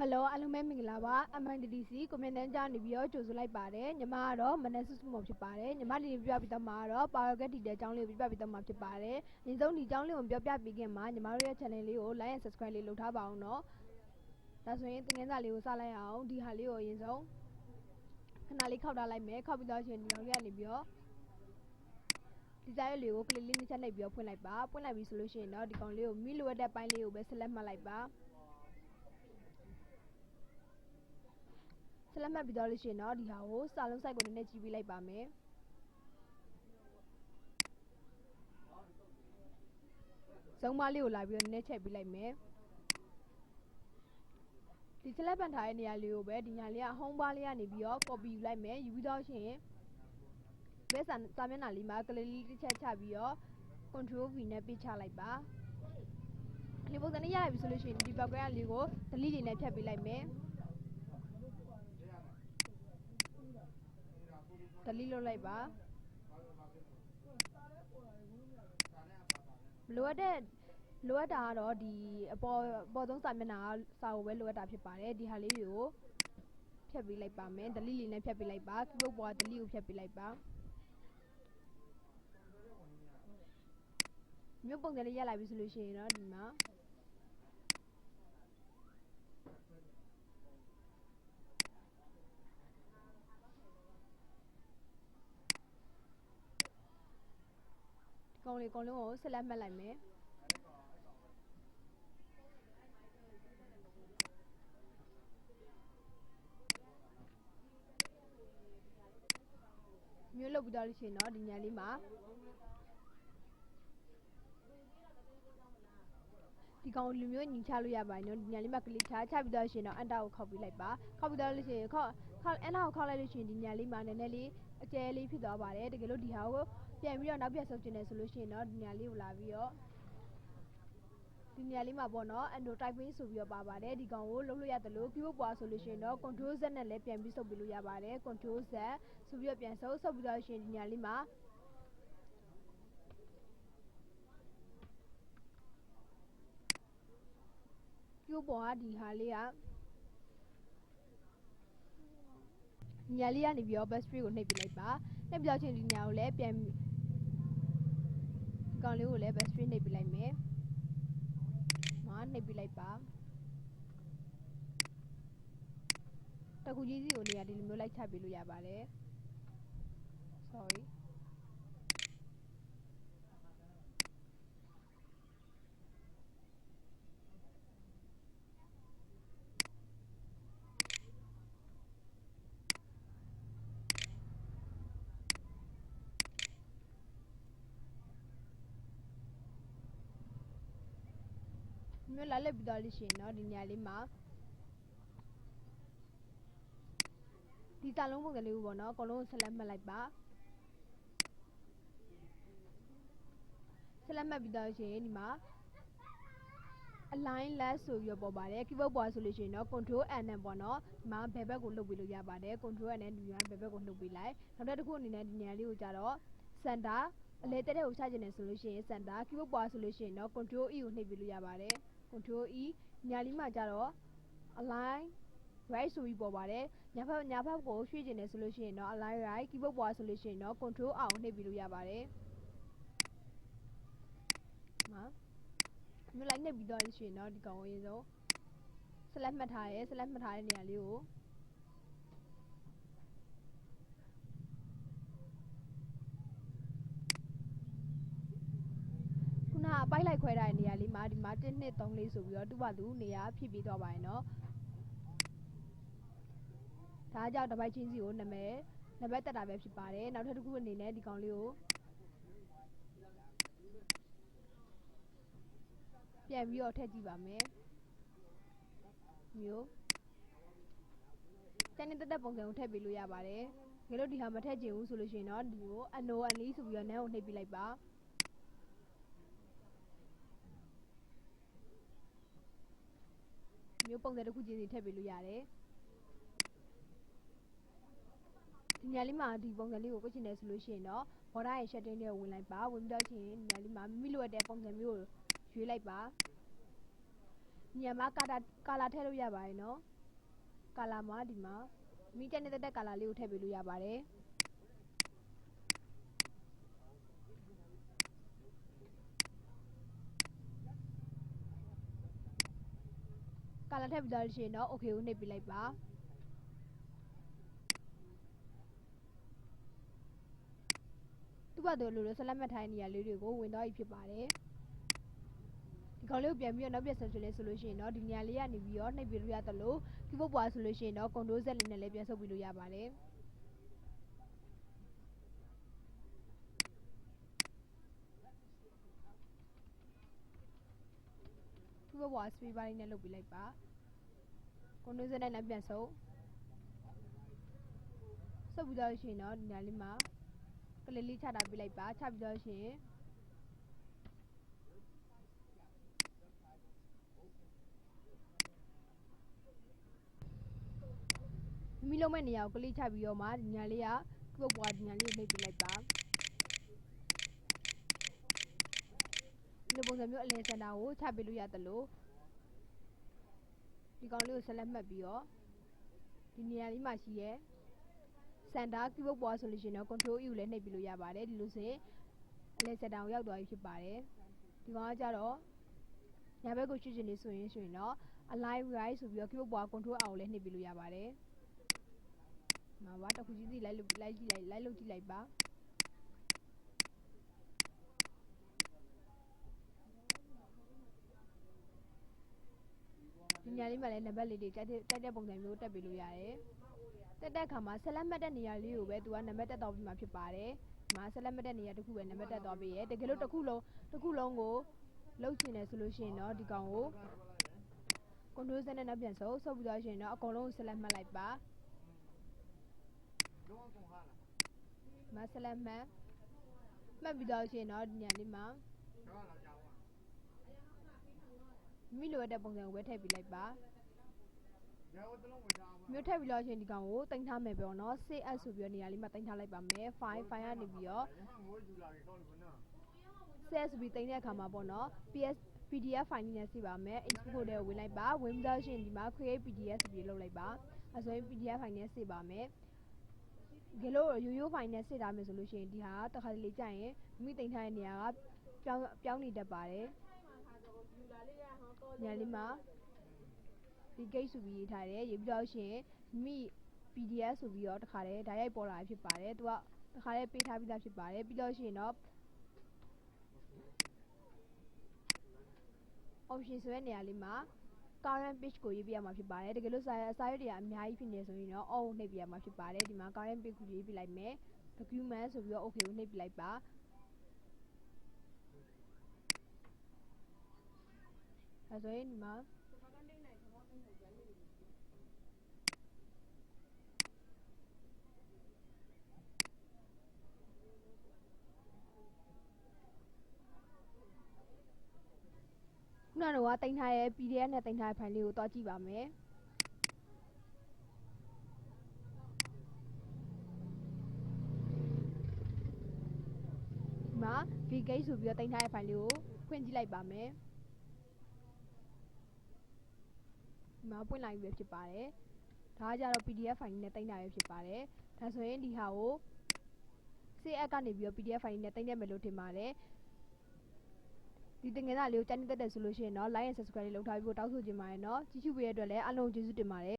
Hello အားလုံးပဲမင်္ဂလာပါ MITDC ကွန်မြူနတီကြားနေပြီးတော့ကြိုဆိုလိုက်ပါတယ်ညီမကတော့မနက်စုစုမော်ဖြစ်ပါတယ်ညီမဒီနေ့ပြပြပြီးတော့မှာတော့ Power Get ဒီတဲ့အကြောင်းလေးကိုပြပြပြီးတော့မှာဖြစ်ပါတယ်အရင်ဆုံးဒီအကြောင်းလေးကိုပြောပြပြီးခင်မှာညီမတို့ရဲ့ channel လေးကို like and subscribe လေးလုပ်ထားပါအောင်နော်ဒါဆိုရင်သင်ခန်းစာလေးကိုစလိုက်အောင်ဒီဟာလေးကိုအရင်ဆုံးခဏလေးခောက်ထားလိုက်မယ်ခောက်ပြီးတော့ရှင်ဒီကောင်လေးကနေပြီးတော့ဒီဇိုင်းလေးကို click လေးနှစ်ချက်နှိပ်ပြီးတော့ဖွင့်လိုက်ပါဖွင့်လိုက်ပြီဆိုလို့ရှိရင်တော့ဒီကောင်လေးကိုမိလိုတဲ့ပိုင်းလေးကိုပဲ select မှတ်လိုက်ပါဆက်လက်မှတ်ပြီးတော့လို့ရှိရင်တော့ဒီဟာကိုစာလုံး site ကိုနည်းနည်းကြည့်ပြီးလိုက်ပါမယ်ဇုံမလေးကိုလာပြီးတော့နည်းနည်းချက်ပြီးလိုက်မယ်ဒီဆက်လက်ပန်ထားတဲ့နေရာလေးကိုပဲဒီညာလေးက home bar လေးကနေပြီးတော့ copy ယူလိုက်မယ်ယူပြီးတော့ရှင်ဘက်စာမျက်နှာလေးမှာကလေးလေးတစ်ချက်ချပြီးတော့ control V နဲ့ပြချလိုက်ပါဒီပုံစံနဲ့ရပြီဆိုလို့ရှိရင်ဒီ background လေးကို delete လေးနဲ့ဖြတ်ပေးလိုက်မယ်delete လုပ်လိုက်ပါလိုအပ်တာကတော့ဒီအပေါ်ဆုံးစာမျက်နှာစာကိုပဲလိုအပ်တာဖြစ်ပါတယ်ဒီဟာလေးတွေကိုဖြတ်ပေးလိုက်ပါမယ် delete လေးနဲ့ဖြတ်ပေးလိုက်ပါ keyboard ပေါ်က delete ကိုဖြတ်ပေးလိုက်ပါမျိုးပုံစံလေးရလာပြီဆိုလို့ရှိရင်တော့ဒီမှာကောင်လေးကိုဆက်လက်မှတ်လိုက်မယ်မျိုးလုပ်ပြီးတော့လို့ရှိရင်တော့ဒီညာလေးမှာဒီကောင်လူမျိုးညီချလို့ရပါတယ်နော်ဒီညာလေးမှာကလစ်ချပြီးတော့ရှင်တော့ enter ကိုခောက်ပြီးလိုက်ပါခောက်ပြီးတော့လို့ရှိရင်enter ကိုခောက်လိုက်လို့ရှိရင်ဒီညာလေးမှာနည်းနည်းလေးအကျဲလေးဖြစ်သွားပါတယ်တကယ်လို့ဒီဟာကိုပြန်ပြီးတော့နောက်ပြန်ဆုပ်ကျင်နေဆိုလို့ရှိရင်တော့ဒီညာလေးကိုလာပြီးတော့ဒီနေရာလေးမှာပေါ့နော် endo typing ဆိုပြီးတော့ပါပါတယ်ဒီကောင်ကိုလုပ်လို့ရတယ်လို့ keyboard ပွားဆိုလို့ရှိရင်တော့ control Z နဲ့လည်းပြန်ပြီးဆုပ်ပြီးလို့ရပါတယ် control Z ဆိုပြီးတော့ပြန်ဆုပ်ပြီးတော့ရှင်ဒီနေရာလေးမှာkeyboard ပွားဒီဟာလေးကညာလေးကနေပြီးတော့ backspace ကိုနှိပ်ပြလိုက်ပါနှိပ်ပြတော့ချင်းဒီညာကိုလည်းပြန်ဒီကောင်လေးကိုလည်း backspace နှိပ်ပြလိုက်မယ်နှိပ်ပြလိုက်ပါတကူကြီးစီကိုနေရာဒီလိုမျိုးလိုက်ချပေးလို့ရပါတယ် sorryမျိုးလာလက်ပြီးတော့လို့ရှိရင်တော့ဒီနေရာလေးမှာဒီစာလုံးပုံစံလေးကိုပေါ့နော်အကုန်လုံးဆက်လက်မှတ်လိုက်ပါဆက်လက်မှတ်ပြီးတော့ရှင်ဒီမှာ align left ဆိုပြီးတော့ပေါ်ပါတယ် keyboard ပေါ်ဆိုလို့ရှိရင်တော့ control N နဲ့ပေါ့နော်ဒီမှာဘယ်ဘက်ကိုလှုပ်ပေးလို့ရပါတယ် control N နဲ့ဒီမှာဘယ်ဘက်ကိုလှုပ်ပေးလိုက်နောက်တစ်ခုအနေနဲ့ဒီနေရာလေးကိုကြတော့ center အလဲတက်တဲ့ကိုချကျင်နေဆိုလို့ရှိရင် center keyboard ပေါ်ဆိုလို့ရှိရင်တော့ control E ကိုနှိပ်ပေးလို့ရပါတယ်control E ညာလေးမှာကြတော့ align right ဆိုပြီးပေါ်ပါတယ်ညာဘက်ကိုရွှေ့ကျင်နေဆိုလို့ရှိရင်တော့ align right keyboard ပေါ်ဆိုလို့ရှိရင်တော့ control R ကိုနှိပ်ပေးလို့ရပါတယ်မျိုးလိုက်နှိပ်ပြီးတော့ရှင်တော့ဒီကောင်ကိုအရင်ဆုံးဆက်လက်မှတ်ထားရဲဆက်လက်မှတ်ထားတဲ့နေရာလေးကိုခုနအပိုက်လိုက်ခွဲထားတဲ့နေရာလေးမှာဒီမှာ1 2 3 4ဆိုပြီးတော့သူ့ဘာသူနေရာဖြည့်ပြီးတော့ပါရင်တော့ဒါကြောင့်တစ်ပိုက်ချင်းစီကိုနံပါတ်တက်တာပဲဖြစ်ပါတယ်နောက်ထပ်တစ်ခုအနေနဲ့ဒီကောင်လေးကိုပြန်ပြီးတော့ထည့်ကြည့်ပါမယ်မျိုးတန်းတက်ပုံစံကိုထည့်ပေးလို့ရပါတယ်ငါတို့ဒီဟာမထည့်ချင်ဘူးဆိုလို့ရှိရင်တော့ဒီကိုအနိုအန်လေးဆိုပြီးတော့နန်းကိုနှိပ်ပြလိုက်ပါမျိုးပုံစံတစ်ခုချင်းစီထည့်ပေးလို့ရတယ်ဒီညာလေးမှာဒီပုံစံလေးကိုကိုချင်တယ်ဆိုလို့ရှိရင်တော့ border ရဲ့ shading လေးကိုဝင်လိုက်ပါဝင်ပြီးတော့ချင်းညာလေးမှာမိမိလိုအပ်တဲ့ပုံစံမျိုးကိုရွေးလိုက်ပါ ညမှာကာလာထည့်လို့ရပါတယ်နော်ကာလာမှာဒီမှာမိကျနေတဲ့ကာလာလေးကိုထည့်ပေးလို့ရပါတယ်ကာလာထည့်ပြီးတော့ရှင်တော့ okay ကိုနှိပ်ပြလိုက်ပါသူ့ဘာတို့လို့ဆက်လက်မှတ်ထားတဲ့နေရာလေးတွေကိုဝင်တော့ဖြစ်ပါတယ်ဒီကောင်လေးကိုပြန်ပြီးတော့နောက်ပြန်ဆက်ဆွဲလဲဆိုလို့ရှိရင်တော့ဒီနေရာလေးကနေပြီးတော့နှိပ်ပြလို့ရတယ်လို့ keyboard ပွားဆိုလို့ရှိရင်တော့ control Z လေးနဲ့လည်းပြန်ဆုပ်ပြလို့ရပါတယ် keyboard ပွား space bar လေးနဲ့လုပ်ပြလိုက်ပါ control Z နဲ့လည်းပြန်ဆုပ်ပြီးတော့ရှိရင်တော့ဒီနေရာလေးမှာကလေးလေးချတာပြလိုက်ပါချပြီးတော့ရှိရင်မိလုံးမဲ့နေရာကိုကလေးချပြီးတော့မှဒီညာလေးကကုတ်ပွားဒီညာလေးကိုနှိပ်ပြလိုက်ပါဒီပုံစံမျိုးအလယ်စင်တာကိုချပေးလို့ရတယ်လို့ဒီကောင်လေးကိုဆက်လက်မှတ်ပြီးတော့ဒီနေရာလေးမှာရှိရဲစင်တာကုတ်ပွားဆိုလို့ရှိရင်တော့ control E ကိုလည်းနှိပ်ပြလို့ရပါတယ်ဒီလိုဆိုရင်အလယ်စင်တာကိုရောက်သွားပြီဖြစ်ပါတယ်ဒီကောင်ကကြတော့ညာဘက်ကိုရွှေ့ချင်နေဆိုရင်တော့ align right ဆိုပြီးတော့ကုတ်ပွား control R ကိုလည်းနှိပ်ပြလို့ရပါတယ်မှာပါတခုချင်းစီလိုက်လုပ်ကြည့်လိုက်ပါဒီညာလေးမှာလည်းနံပါတ်လေးတွေတိုက်တဲ့ပုံစံမျိုးတက်ပေးလို့ရတယ်တက်တဲ့အခါမှာဆက်လက်မှတ်တဲ့နေရာလေးကိုပဲသူကနံပါတ်တက်တော့ပြီးမှဖြစ်ပါတယ်မှာဆက်လက်မှတ်တဲ့နေရာတစ်ခုပဲနံပါတ်တက်သွားပေးရဲတကယ်လို့တစ်ခုလုံးကိုလုပ်ချင်တယ်ဆိုလို့ရှိရင်တော့ဒီကောင်ကို control Z နဲ့နောက်ပြန်ဆုပ်ပြီးတော့ရှင်တော့အကုန်လုံးကိုဆက်လက်မှတ်လိုက်ပါမဆက်လက်မှတ်ပြီးတော့ရှင်တော့ဒီညလေးမှာမိလိုတဲ့ပုံစံကိုပဲထည့်ပေးလိုက်ပါမျိုးထည့်ပြီးတော့ရှင်ဒီကောင်ကိုတင်ထားမယ်ပေါ့နော် CS ဆိုပြီးတော့နေရာလေးမှာတင်ထားလိုက်ပါမယ် file ကနေပြီးတော့ CS ဆိုပြီးတင်တဲ့အခါမှာပေါ့နော် PDF file နဲ့စီပါမယ် input ကိုလည်းဝင်လိုက်ပါဝင်ပြီးတော့ရှင်ဒီမှာ create PDF ဆိုပြီးလုပ်လိုက်ပါအဲဆိုရင် PDF file နဲ့စီပါမယ်ဒီလိုရိုး file နဲ့စစ်ထားမယ်ဆိုလို့ရှိရင်ဒီဟာတစ်ခါတလေကြာရင်မိတင်ထားတဲ့နေရာကပြောင်းနေတတ်ပါတယ်ညာလေးမှာဒီ gate ဆိုပြီးရေးထားတယ်ရေးပြီးတော့ရှင်မိ PDF ဆိုပြီးတော့တစ်ခါတည်းဓာတ်ရိုက်ပေါ်လာဖြစ်ပါတယ်သူကတစ်ခါတည်းပေးထားပြီးသားဖြစ်ပါတယ်ပြီးတော့ရှင်တော့ option ဆိုတဲ့နေရာလေးမှာ current page ကိုရေးပြရမှာဖြစ်ပါတယ်တကယ်လို့စာရွက်တွေကအများကြီးဖြစ်နေဆိုရင်တော့ all ကိုနှိပ်ပြရမှာဖြစ်ပါတယ်ဒီမှာ current page ကိုရေးပြလိုက်မယ် document ဆိုပြီးတော့ okay ကိုနှိပ်ပြလိုက်ပါအဲဆိုရင်ဒီမှာခုနကတော့တင်ထားရဲ့ PDF နဲ့တင်ထားတဲ့ file လေးကိုတွားကြည့်ပါမယ်ဒီမှာ vgate ဆိုပြီးတော့တင်ထားတဲ့ file လေးကိုဖွင့်ကြည့်လိုက်ပါမယ်ဒီမှာပွင့်လာပြီပဲဖြစ်ပါတယ်ဒါကကြတော့ PDF file နဲ့တင်ထားရဖြစ်ပါတယ်ဒါဆိုရင်ဒီဟာကို CS ကနေပြီးတော့ PDF file နဲ့တင်ရမယ်လို့ထင်ပါတယ်ဒီတင်ငယ်သားလေးကိုကြိုက်နေတဲ့ဆိုလို့ရှိရင်တော့ like and subscribe လေးလုပ်ထားပြီးတော့တောက်ဆိုချင်ပါတယ်เนาะကြည့်ရှုပေးရတဲ့အတွက်လည်းအားလုံးကျေးဇူးတင်ပါတယ်